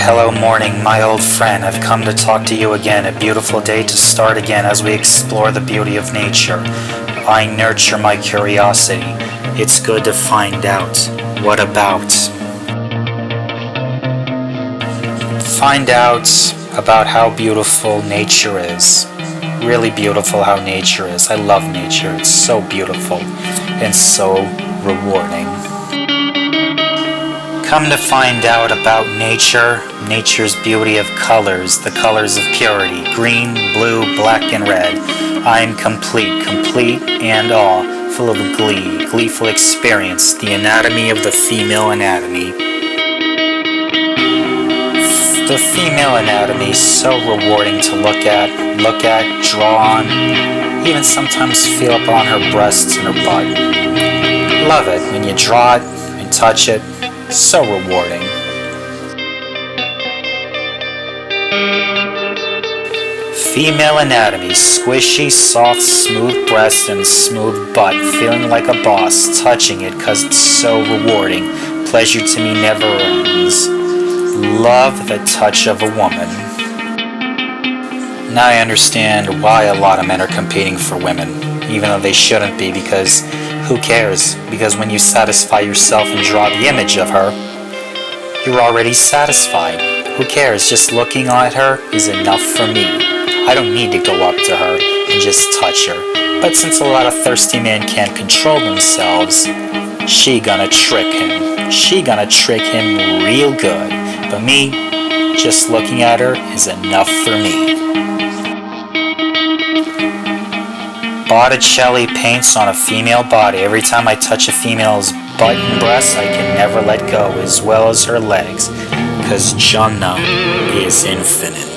Hello morning, my old friend. I've come to talk to you again. A beautiful day to start again as we explore the beauty of nature. I nurture my curiosity. It's good to find out. What about? Find out about how beautiful nature is. Really beautiful how nature is. I love nature. It's so beautiful and so rewarding. Come to find out about nature, nature's beauty of colors, the colors of purity, green, blue, black, and red. I am complete and all, full of glee, gleeful experience, the anatomy of the female anatomy. The female anatomy is so rewarding to look at, draw on, even sometimes feel up on her breasts and her butt. Love it when you draw it and touch it. So rewarding. Female anatomy, squishy, soft, smooth breast and smooth butt, feeling like a boss, touching it cause it's so rewarding. Pleasure to me never ends. Love the touch of a woman. Now I understand why a lot of men are competing for women, even though they shouldn't be, because who cares? Because when you satisfy yourself and draw the image of her, you're already satisfied. Who cares? Just looking at her is enough for me. I don't need to go up to her and just touch her. But since a lot of thirsty men can't control themselves, she gonna trick him. She gonna trick him real good. But me, just looking at her is enough for me. Botticelli paints on a female body. Every time I touch a female's butt and breast, I can never let go, as well as her legs, 'cause Jannah is infinite.